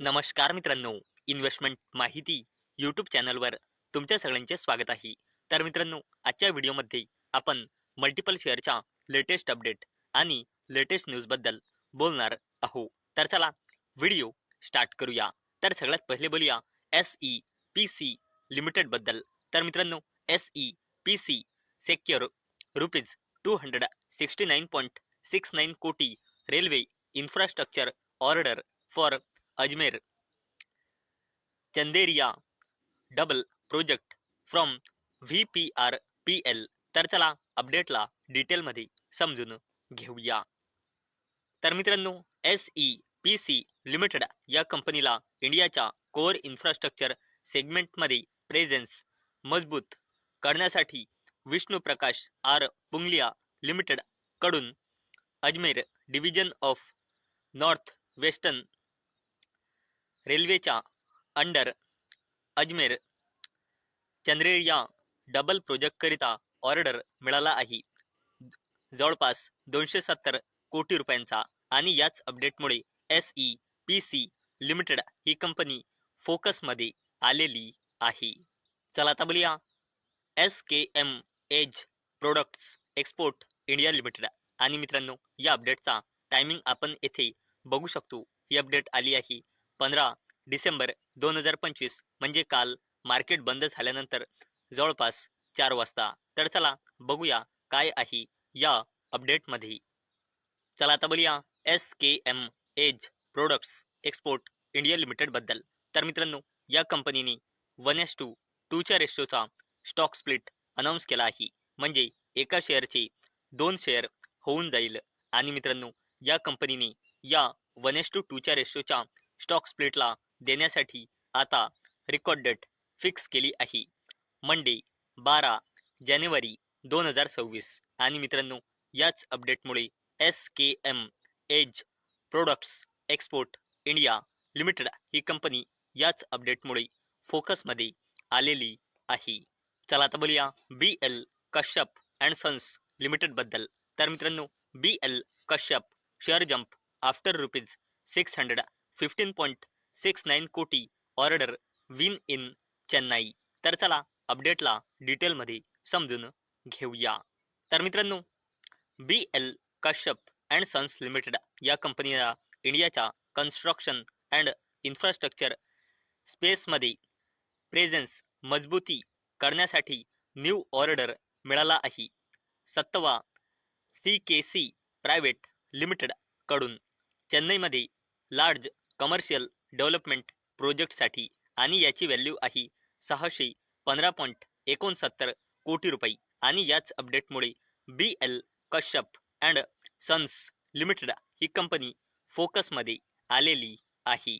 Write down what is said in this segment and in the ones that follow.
नमस्कार मित्रांनो, इन्व्हेस्टमेंट माहिती यूट्यूब चॅनलवर तुमच्या सगळ्यांचे स्वागत आहे. तर मित्रांनो, आजच्या व्हिडिओमध्ये आपण मल्टिपल शेअरच्या लेटेस्ट अपडेट आणि लेटेस्ट न्यूजबद्दल बोलणार आहोत. तर चला व्हिडिओ स्टार्ट करूया. तर सगळ्यात पहिले बोलूया SEPC लिमिटेडबद्दल. तर मित्रांनो, SEPC सेक्युअर रुपीज 269.69 कोटी railway infrastructure order for Ajmer Chanderia double project from VPRPL. तर चला अपडेटला डिटेलमध्ये समजून घेऊया. तर मित्रांनो, SEPC लिमिटेड या कंपनीला इंडियाच्या कोअर इन्फ्रास्ट्रक्चर सेगमेंटमध्ये प्रेझेन्स मजबूत करण्यासाठी विष्णू प्रकाश आर पुंगलिया लिमिटेड कडून Ajmer division of north western रेल्वेच्या अंडर अजमेर चंद्रेरिया डबल प्रोजेक्टकरिता ऑर्डर मिळाला आहे, जवळपास 270 कोटी रुपयांचा. आणि याच अपडेटमुळे SEPC लिमिटेड ही कंपनी फोकसमध्ये आलेली आहे. चला आता बोलूया SKM edge products export India limited. आणि मित्रांनो, या अपडेटचा टायमिंग आपण येथे बघू शकतो. ही अपडेट आली आहे 15 डिसेंबर 2025, म्हणजे काल मार्केट बंद झाल्यानंतर जवळपास 4 वाजता. तर चला बघूया काय आहे या अपडेटमध्ये. चला आता बोलूया SKM edge products export India limited बद्दल. तर मित्रांनो, या कंपनीने 1:2 च्या रेशोचा स्टॉक स्प्लिट अनाऊन्स केला आहे, म्हणजे एका शेअरचे 2 शेअर होऊन जाईल. आणि मित्रांनो, या कंपनीने या 1:2 च्या रेशोच्या स्टॉक स्प्लिटला देण्यासाठी आता रेकॉर्ड डेट फिक्स केली आहे, मंडे 12 जानेवारी 2026. आणि मित्रांनो, याच अपडेटमुळे SKM edge products export India limited ही कंपनी याच अपडेटमुळे फोकसमध्ये आलेली आहे. चला आता बोलूया BL Kashyap and sons limited बद्दल. तर मित्रांनो, BL Kashyap share jump after rupees 615.69 crore order win in Chennai. तर चला अपडेटला डिटेलमध्ये समजून घेऊया. तर मित्रांनो, BL Kashyap and sons limited या कंपनीला इंडियाच्या कन्स्ट्रक्शन अँड इन्फ्रास्ट्रक्चर स्पेसमध्ये प्रेझेन्स मजबूती करण्यासाठी न्यू ऑर्डर मिळाला आहे. 7वा CKC प्रायव्हेट लिमिटेड कडून चेन्नईमध्ये लार्ज कमर्शियल डेव्हलपमेंट प्रोजेक्टसाठी, आणि याची व्हॅल्यू आहे 615.69 कोटी रुपये. आणि याच अपडेटमुळे BL Kashyap and sons limited ही कंपनी फोकसमध्ये आलेली आहे.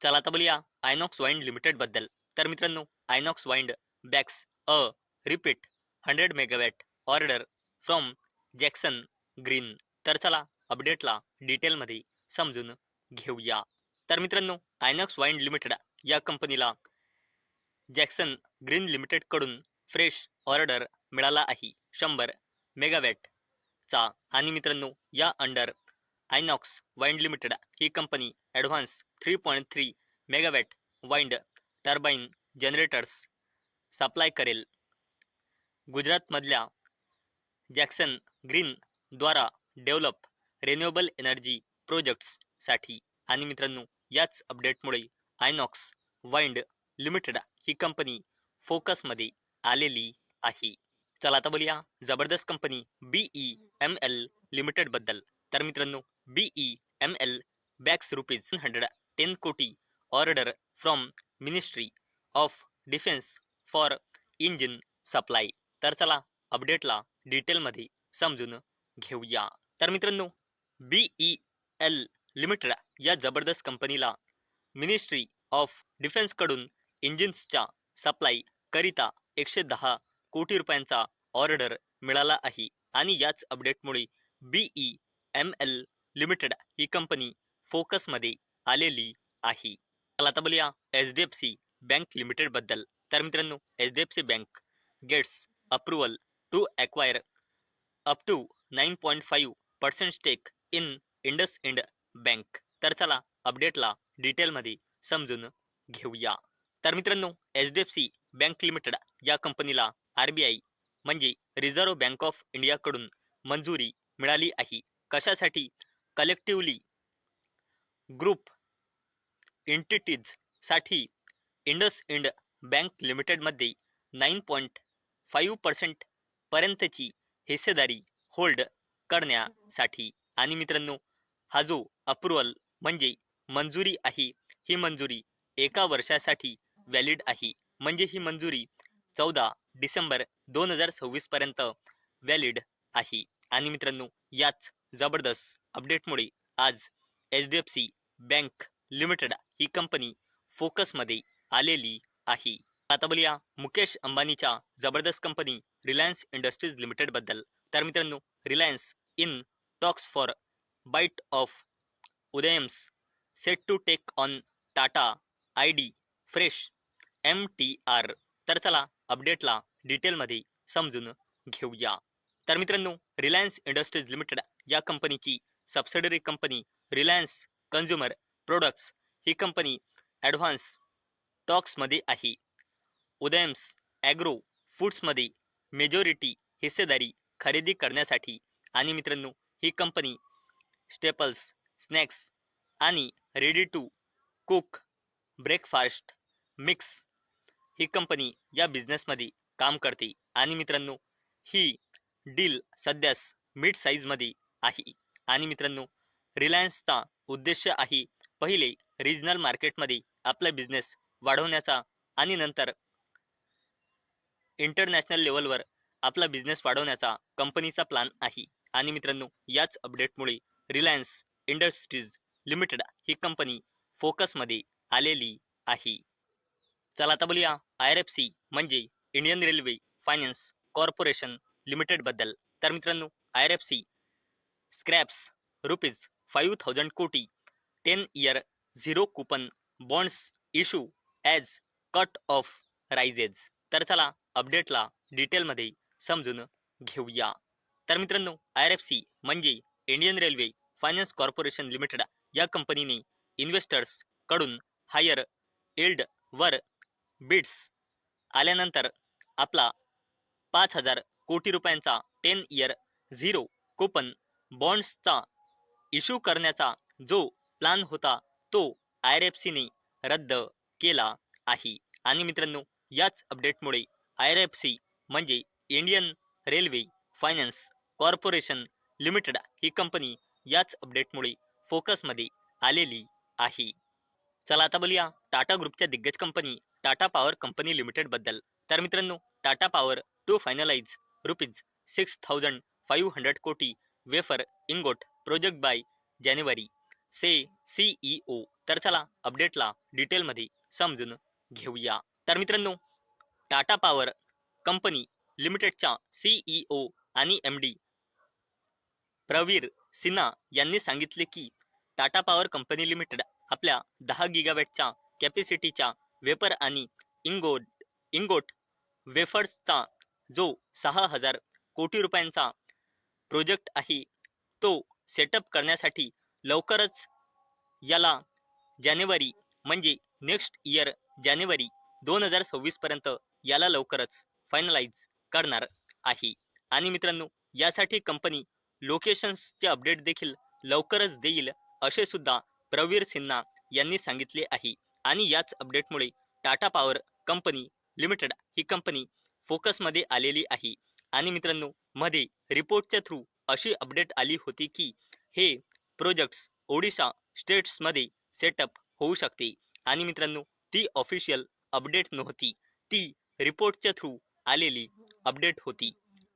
चला आता बोलूया आयनॉक्स वाइंड लिमिटेड बद्दल. तर मित्रांनो, Inox wind bags a repeat 100 megawatt order from Jackson green. तर चला अपडेटला डिटेलमध्ये समजून घेऊया. तर मित्रांनो, आयनॉक्स वाइंड लिमिटेड या कंपनीला जॅक्सन ग्रीन लिमिटेड कडून फ्रेश ऑर्डर मिळाला आहे 100 मेगावॅट चा. आणि मित्रांनो, या अंडर आयनॉक्स वाइंड लिमिटेड ही कंपनी advance 3.3 megawatt wind turbine generators supply करेल गुजरातमधल्या जॅक्सन ग्रीन द्वारा डेव्हलप रिन्युएबल एनर्जी प्रोजेक्ट्ससाठी. आणि मित्रांनो, याच अपडेटमुळे आयनॉक्स वाइंड लिमिटेड ही कंपनी फोकसमध्ये आलेली आहे. चला आता बोलूया जबरदस्त कंपनी BEML लिमिटेड बद्दल. तर मित्रांनो, BEML बॅक्स रुपीज 110 कोटी order from ministry of defence for engine supply. तर चला अपडेटला डिटेलमध्ये समजून घेऊया. तर मित्रांनो, BEL लिमिटेड या जबरदस्त कंपनीला मिनिस्ट्री ऑफ डिफेन्स कडून इंजिन्सच्या सप्लाय करिता 110 कोटी रुपयांचा ऑर्डर मिळाला आहे. आणि याच अपडेटमुळे BEML लिमिटेड ही कंपनी फोकसमध्ये आलेली आहे. चला आता बोलूया HDFC बँक लिमिटेड बद्दल. तर मित्रांनो, HDFC bank gets approval to acquire up to 9.5% stake in IndusInd bank. तर चला अपडेटला डिटेलमध्ये समजून घेऊया. तर मित्रांनो, HDFC बँक लिमिटेड या कंपनीला RBI म्हणजे रिझर्व्ह बँक ऑफ इंडिया कडून मंजुरी मिळाली आहे. कशासाठी? कलेक्टिव्हली ग्रुप एंटिटीज साठी इंडसइंड बँक लिमिटेडमध्ये 9.5% पर्यंतची हिस्सेदारी होल्ड करण्यासाठी. आणि मित्रांनो, हा जो अप्रुव्हल म्हणजे मंजुरी आहे, ही मंजुरी 1 वर्षासाठी व्हॅलिड आहे. म्हणजे ही मंजुरी 14 डिसेंबर 2026 पर्यंत व्हॅलिड आहे. आणि मित्रांनो, याच जबरदस्त अपडेटमुळे आज HDFC बँक लिमिटेड ही कंपनी फोकसमध्ये आलेली आहे. आता बोलूया मुकेश अंबानीच्या जबरदस्त कंपनी रिलायन्स इंडस्ट्रीज लिमिटेड बद्दल. तर मित्रांनो, Reliance in talks for bite of Udhayams set to take on Tata ID fresh MTR. तर चला अपडेटला डिटेलमध्ये समजून घेऊया. तर मित्रांनो, रिलायन्स इंडस्ट्रीज लिमिटेड या कंपनीची subsidiary company Reliance consumer products ही कंपनी ॲडव्हान्स टॉक्समध्ये आहे. उदयम्स ॲग्रो फूड्समध्ये मेजॉरिटी हिस्सेदारी खरेदी करण्यासाठी. आणि मित्रांनो, ही कंपनी स्टेपल्स, स्नॅक्स आणि ready to cook breakfast mix ही कंपनी या बिझनेसमध्ये काम करते. आणि मित्रांनो, ही डील सध्यास मिड साईजमध्ये आहे. आणि मित्रांनो, रिलायन्सचा उद्देश आहे पहिले रिजनल मार्केटमध्ये आपला बिझनेस वाढवण्याचा आणि नंतर इंटरनॅशनल लेवलवर आपला बिझनेस वाढवण्याचा कंपनीचा प्लॅन आहे. आणि मित्रांनो, याच अपडेटमुळे रिलायन्स इंडस्ट्रीज लिमिटेड ही कंपनी फोकसमध्ये आलेली आहे. चला आता बोलूया IRFC म्हणजे Indian railway finance corporation limited बद्दल. तर मित्रांनो, IRFC स्क्रॅप्स ₹5,000 कोटी 10 year zero coupon bonds issue as cut off rises. तर चला अपडेटला डिटेलमध्ये समजून घेऊया. तर मित्रांनो, IRFC म्हणजे Indian railway finance corporation limited या कंपनीने इन्व्हेस्टर्स कडून हायर यील्ड वर बिड्स आल्यानंतर आपला 5,000 कोटी रुपयांचा 10 इयर झिरो कुपन बॉन्ड्सचा इश्यू करण्याचा जो प्लॅन होता तो IRFCने रद्द केला आहे. आणि मित्रांनो, याच अपडेटमुळे IRFC म्हणजे Indian railway finance corporation limited ही कंपनी याच अपडेटमुळे फोकसमध्ये आलेली आहे. चला आता बोलूया टाटा ग्रुपच्या दिग्गज company Tata power company limited बद्दल. तर मित्रांनो, टाटा पॉवर टू फायनलाइज ₹6,500 कोटी wafer ingot project by January say CEO. तर चला अपडेटला डिटेलमध्ये समजून घेऊया. तर मित्रांनो, टाटा पॉवर कंपनी लिमिटेडच्या CEO आणि MD प्रवीर सिन्हा यांनी सांगितले की टाटा पॉवर कंपनी लिमिटेड आपल्या 10 गिगावॅटच्या कॅपॅसिटीच्या वेपर आणि इंगोट वेफर्सचा जो 6,000 कोटी रुपयांचा प्रोजेक्ट आहे तो सेटअप करण्यासाठी लवकरच याला जानेवारी म्हणजे नेक्स्ट इयर जानेवारी 2026 पर्यंत याला लवकरच फायनलाइज करणार आहे. आणि मित्रांनो, यासाठी कंपनी लोकेशन्सचे अपडेट देखील लवकरच देईल असे सुद्धा प्रवीर सिन्हा यांनी सांगितले आहे. आणि याच अपडेटमुळे टाटा पॉवर कंपनी लिमिटेड ही कंपनी फोकसमध्ये आलेली आहे. आणि मित्रांनो, मध्ये रिपोर्टच्या थ्रू अशी अपडेट आली होती की हे प्रोजेक्ट्स ओडिशा स्टेट्समध्ये सेटअप होऊ शकते. आणि मित्रांनो, ती ऑफिशियल अपडेट नव्हती, ती रिपोर्टच्या थ्रू आलेली अपडेट होती.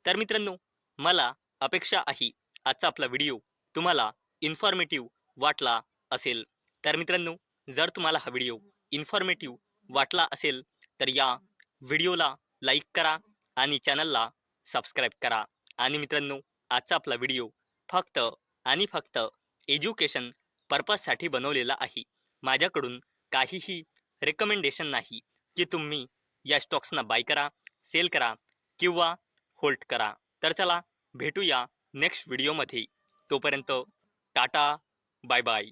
तर मित्रांनो, मला अपेक्षा आहे आजचा आपला व्हिडिओ तुम्हाला इन्फॉर्मेटिव्ह वाटला असेल. तर मित्रांनो, जर तुम्हाला हा व्हिडिओ इन्फॉर्मेटिव्ह वाटला असेल तर या व्हिडिओला लाईक करा आणि चॅनलला सबस्क्राईब करा. आणि मित्रांनो, आजचा आपला व्हिडिओ फक्त आणि फक्त एज्युकेशन पर्पजसाठी बनवलेला आहे. माझ्याकडून काहीही रेकमेंडेशन नाही की तुम्ही या स्टॉक्सना बाय करा, सेल करा किंवा होल्ड करा. तर चला भेटूया नेक्स्ट व्हिडिओमध्ये. तोपर्यंत टाटा, बाय बाय.